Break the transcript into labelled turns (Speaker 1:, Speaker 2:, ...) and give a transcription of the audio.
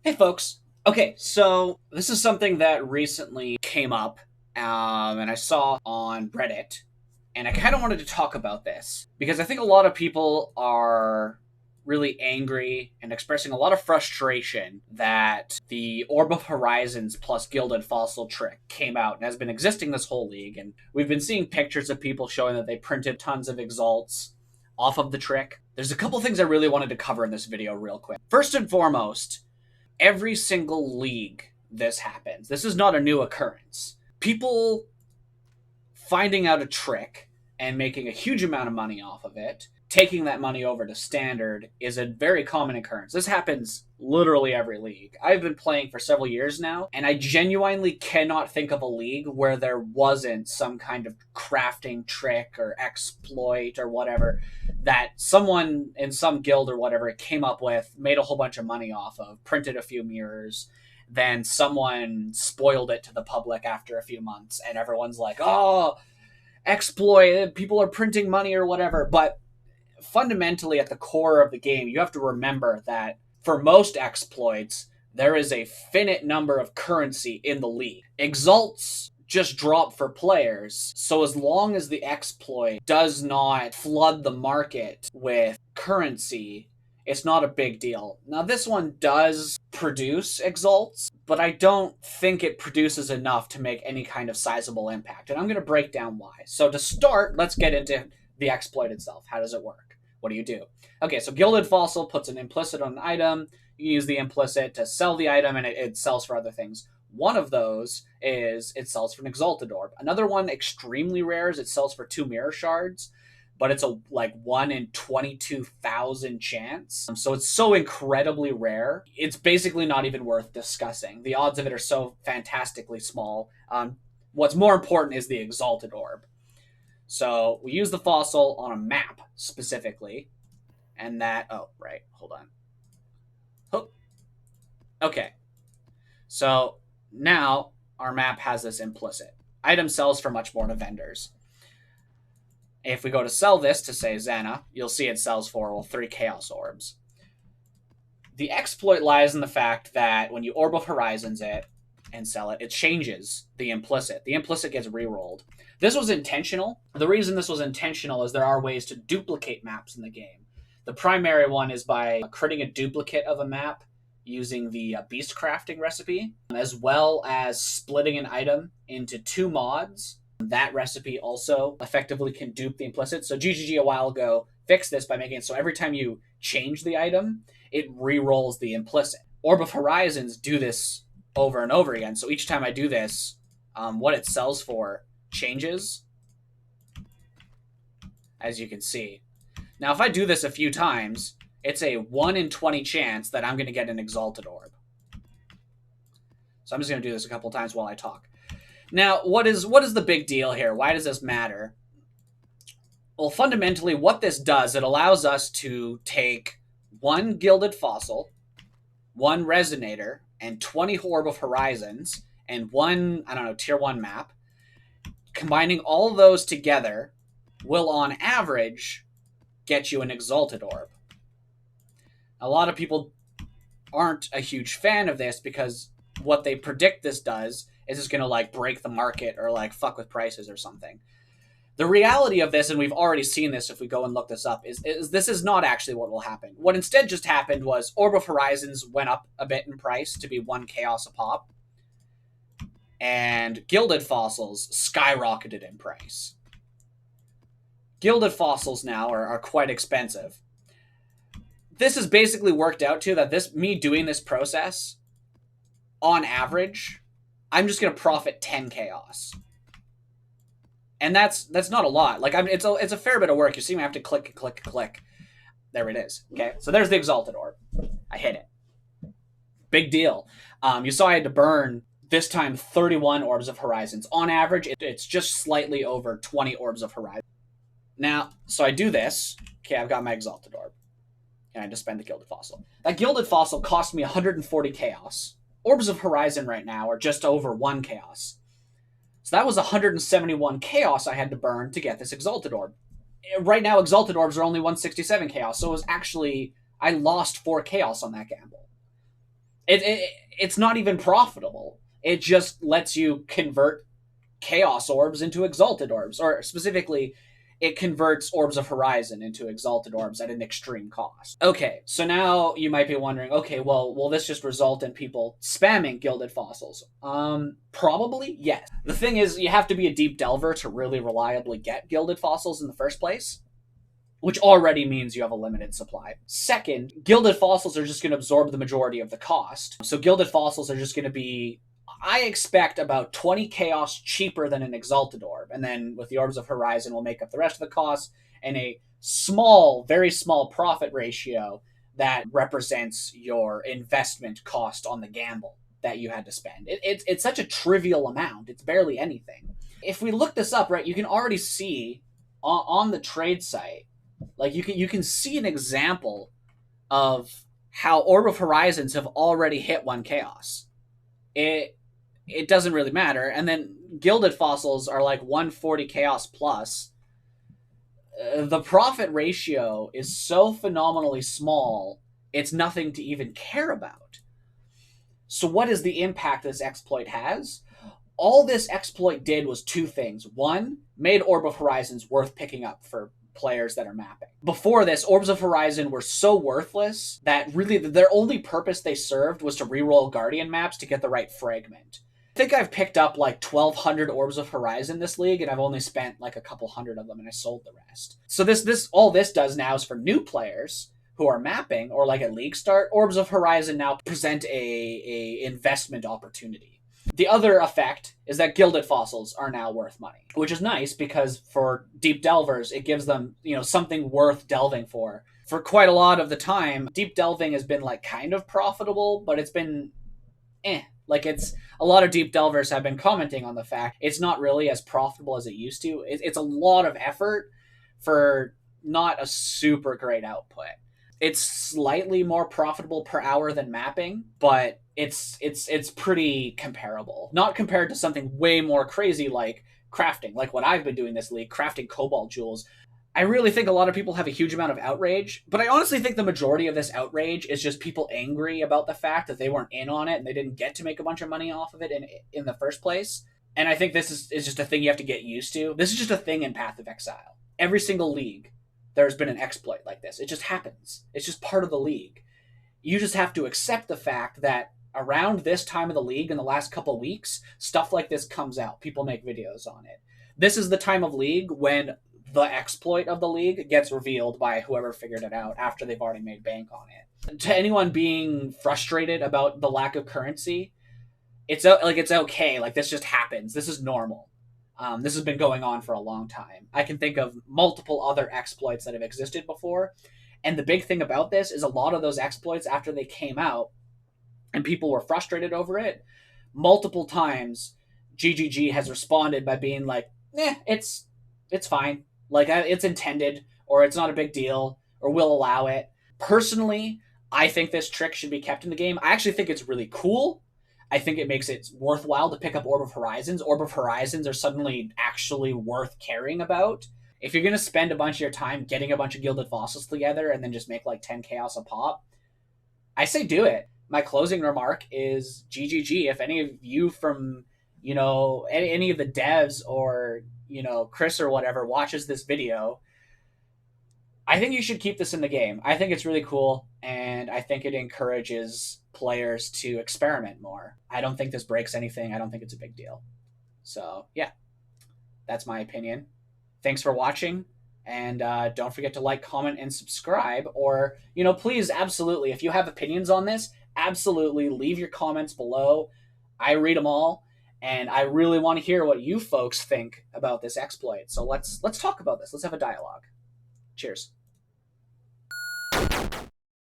Speaker 1: Hey, folks. Okay, so this is something that recently came up, and I saw on Reddit, and I kind of wanted to talk about this because I think a lot of people are really angry and expressing a lot of frustration that the Orb of Horizons plus Gilded Fossil trick came out and has been existing this whole league, and we've been seeing pictures of people showing that they printed tons of exalts off of the trick. There's a couple things I really wanted to cover in this video real quick. First and foremost, every single league this happens. This is not a new occurrence. People finding out a trick and making a huge amount of money off of it, taking that money over to standard, is a very common occurrence. This happens literally every league. I've been playing for several years now, and I genuinely cannot think of a league where there wasn't some kind of crafting trick or exploit or whatever that someone in some guild or whatever came up with, made a whole bunch of money off of, printed a few mirrors, then someone spoiled it to the public after a few months, and everyone's like, oh, exploit, people are printing money or whatever. But fundamentally, at the core of the game, you have to remember that for most exploits, there is a finite number of currency in the league. Exalts just drop for players, so as long as the exploit does not flood the market with currency, it's not a big deal. Now, this one does produce exalts, but I don't think it produces enough to make any kind of sizable impact, and I'm going to break down why. So to start, let's get into the exploit itself. How does it work? What do you do? Okay, so Gilded Fossil puts an implicit on an item. You use the implicit to sell the item, and it sells for other things. One of those is it sells for an Exalted Orb. Another one, extremely rare, is it sells for 2 Mirror Shards, but it's a 1 in 22,000 chance. So it's so incredibly rare. It's basically not even worth discussing. The odds of it are so fantastically small. What's more important is the Exalted Orb. So we use the fossil on a map specifically, and that, oh, right, hold on. Oh, okay. So now our map has this implicit. Item sells for much more to vendors. If we go to sell this to, say, Xana, you'll see it sells for, well, 3 Chaos Orbs. The exploit lies in the fact that when you Orb of Horizons it and sell it, it changes the implicit. The implicit gets re-rolled. This was intentional. The reason this was intentional is there are ways to duplicate maps in the game. The primary one is by creating a duplicate of a map using the beast crafting recipe, as well as splitting an item into 2 mods. That recipe also effectively can dupe the implicit. So GGG a while ago fixed this by making it so every time you change the item, it re-rolls the implicit. Orb of Horizons do this over and over again. So each time I do this, what it sells for changes, as you can see. Now, if I do this a few times, it's a 1 in 20 chance that I'm going to get an Exalted Orb. So I'm just going to do this a couple times while I talk. Now, what is the big deal here? Why does this matter? Well, fundamentally, what this does, it allows us to take 1 Gilded Fossil, 1 Resonator, and 20 Orb of Horizons, and 1, I don't know, Tier 1 map. Combining all those together will, on average, get you an Exalted Orb. A lot of people aren't a huge fan of this because what they predict this does is it's going to break the market or fuck with prices or something. The reality of this, and we've already seen this if we go and look this up, is this is not actually what will happen. What instead just happened was Orb of Horizons went up a bit in price to be 1 Chaos a pop, and Gilded Fossils skyrocketed in price. Gilded Fossils now are quite expensive. This has basically worked out to that me doing this process, on average, I'm just going to profit 10 Chaos. And that's not a lot. It's a fair bit of work. You see me have to click. There it is. Okay, so there's the Exalted Orb. I hit it. Big deal. You saw I had to burn, this time, 31 Orbs of Horizons. On average, it's just slightly over 20 Orbs of Horizons. Now, so I do this. Okay, I've got my Exalted Orb. And I just spend the Gilded Fossil. That Gilded Fossil cost me 140 Chaos. Orbs of Horizon right now are just over 1 Chaos. So that was 171 Chaos I had to burn to get this Exalted Orb. Right now, Exalted Orbs are only 167 Chaos, so it was actually, I lost 4 Chaos on that gamble. It's not even profitable. It just lets you convert chaos orbs into exalted orbs, or specifically, it converts orbs of horizon into exalted orbs at an extreme cost. Okay, so now you might be wondering, okay, well, will this just result in people spamming gilded fossils? Probably yes. The thing is, you have to be a deep delver to really reliably get gilded fossils in the first place, which already means you have a limited supply. Second, gilded fossils are just going to absorb the majority of the cost. So gilded fossils are just going to be, I expect, about 20 chaos cheaper than an exalted orb. And then with the orbs of horizon, we'll make up the rest of the cost, and a small, very small profit ratio that represents your investment cost on the gamble that you had to spend. It's such a trivial amount. It's barely anything. If we look this up, right, you can already see on the trade site, like you can see an example of how Orb of Horizons have already hit one chaos. It doesn't really matter. And then Gilded Fossils are like 140 chaos plus. The profit ratio is so phenomenally small, it's nothing to even care about. So what is the impact this exploit has? All this exploit did was two things. One, made Orb of Horizons worth picking up for players that are mapping. Before this, Orbs of Horizon were so worthless that really their only purpose they served was to reroll Guardian maps to get the right fragment. I think I've picked up like 1,200 Orbs of Horizon this league, and I've only spent like a couple hundred of them, and I sold the rest. So all this does now is for new players who are mapping or like at league start, Orbs of Horizon now present a investment opportunity. The other effect is that gilded fossils are now worth money, which is nice because for deep delvers, it gives them, something worth delving for. For quite a lot of the time, deep delving has been like kind of profitable, but it's been Like it's a lot of deep delvers have been commenting on the fact it's not really as profitable as it used to. It's a lot of effort for not a super great output. It's slightly more profitable per hour than mapping, but it's pretty comparable. Not compared to something way more crazy like crafting, like what I've been doing this league, crafting cobalt jewels. I really think a lot of people have a huge amount of outrage, but I honestly think the majority of this outrage is just people angry about the fact that they weren't in on it and they didn't get to make a bunch of money off of it in the first place. And I think this is just a thing you have to get used to. This is just a thing in Path of Exile. Every single league, there's been an exploit like this. It just happens. It's just part of the league. You just have to accept the fact that around this time of the league in the last couple weeks, stuff like this comes out. People make videos on it. This is the time of league when the exploit of the league gets revealed by whoever figured it out after they've already made bank on it. To anyone being frustrated about the lack of currency, it's okay. Like this just happens. This is normal. This has been going on for a long time. I can think of multiple other exploits that have existed before. And the big thing about this is a lot of those exploits, after they came out and people were frustrated over it, multiple times GGG has responded by being like, it's fine. Like, it's intended, or it's not a big deal, or we'll allow it. Personally, I think this trick should be kept in the game. I actually think it's really cool. I think it makes it worthwhile to pick up Orb of Horizons. Orb of Horizons are suddenly actually worth caring about. If you're going to spend a bunch of your time getting a bunch of Gilded Fossils together and then just make like 10 Chaos a pop, I say do it. My closing remark is GGG. If any of you from, any of the devs or, Chris or whatever watches this video, I think you should keep this in the game. I think it's really cool, and I think it encourages players to experiment more. I don't think this breaks anything. I don't think it's a big deal. So, yeah, that's my opinion. Thanks for watching, and don't forget to like, comment, and subscribe. Or, please, absolutely, if you have opinions on this, absolutely leave your comments below. I read them all, and I really want to hear what you folks think about this exploit. So let's talk about this. Let's have a dialogue. Cheers.